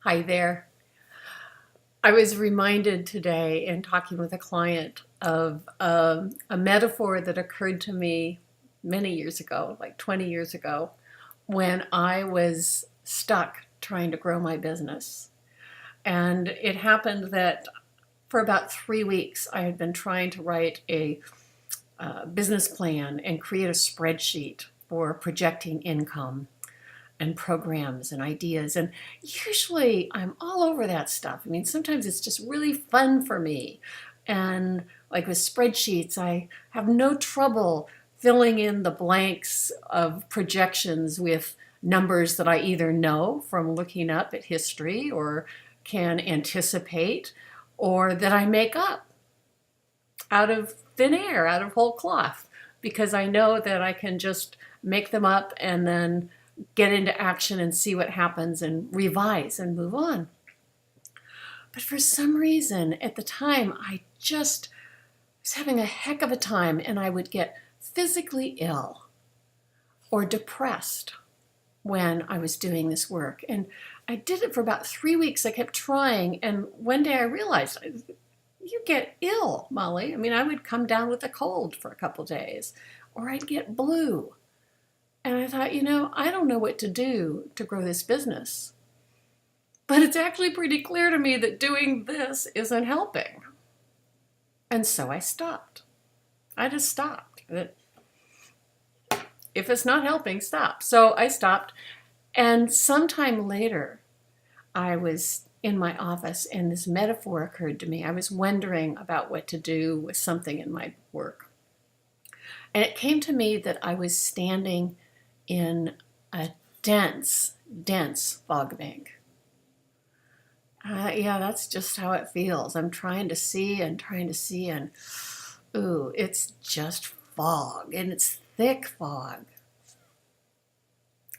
Hi there. I was reminded today in talking with a client of a metaphor that occurred to me many years ago, like 20 years ago, when I was stuck trying to grow my business. And it happened that for about 3 weeks, I had been trying to write a business plan and create a spreadsheet for projecting income and programs and ideas. And usually I'm all over that stuff. I mean, sometimes it's just really fun for me. And like with spreadsheets, I have no trouble filling in the blanks of projections with numbers that I either know from looking up at history or can anticipate or that I make up out of thin air, out of whole cloth, because I know that I can just make them up and then get into action and see what happens and revise and move on. But for some reason, at the time, I just was having a heck of a time, and I would get physically ill or depressed when I was doing this work. And I did it for about 3 weeks. I kept trying, and one day I realized, you get ill, Molly. I mean, I would come down with a cold for a couple days, or I'd get blue. And I thought, I don't know what to do to grow this business. But it's actually pretty clear to me that doing this isn't helping. And so I stopped. I just stopped. If it's not helping, stop. So I stopped. And sometime later, I was in my office and this metaphor occurred to me. I was wondering about what to do with something in my work. And it came to me that I was standing in a dense fog bank. Yeah, that's just how it feels. I'm trying to see, and ooh, it's just fog, and it's thick fog.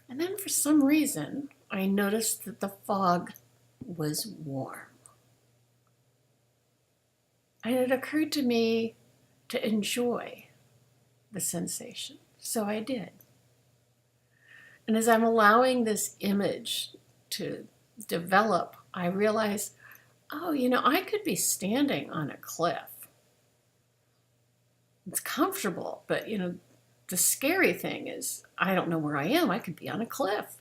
And then for some reason, I noticed that the fog was warm. And it occurred to me to enjoy the sensation. So I did. And as I'm allowing this image to develop, I realize, I could be standing on a cliff. It's comfortable, but, the scary thing is I don't know where I am. I could be on a cliff.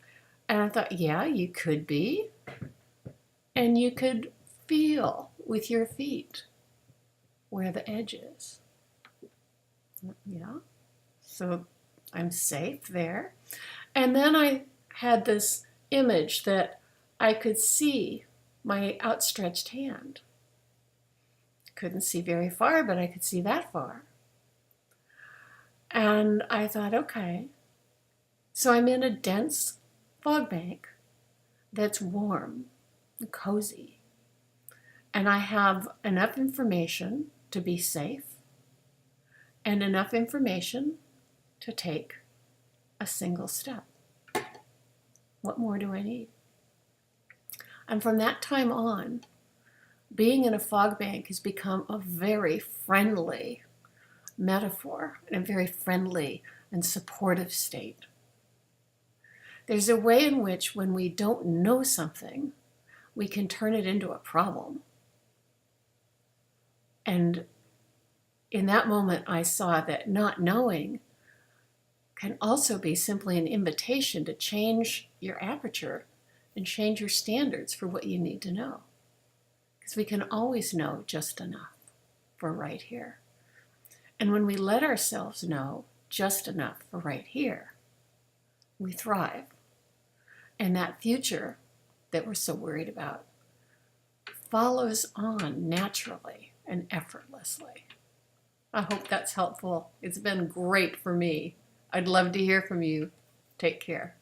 And I thought, yeah, you could be. And you could feel with your feet where the edge is. Yeah. So I'm safe there. And then I had this image that I could see my outstretched hand. Couldn't see very far, but I could see that far. And I thought, okay, so I'm in a dense fog bank that's warm and cozy. And I have enough information to be safe and enough information to take a single step. What more do I need? And from that time on, being in a fog bank has become a very friendly metaphor and a very friendly and supportive state. There's a way in which when we don't know something, we can turn it into a problem. And in that moment, I saw that not knowing can also be simply an invitation to change your aperture and change your standards for what you need to know. Because we can always know just enough for right here. And when we let ourselves know just enough for right here, we thrive. And that future that we're so worried about follows on naturally and effortlessly. I hope that's helpful. It's been great for me. I'd love to hear from you. Take care.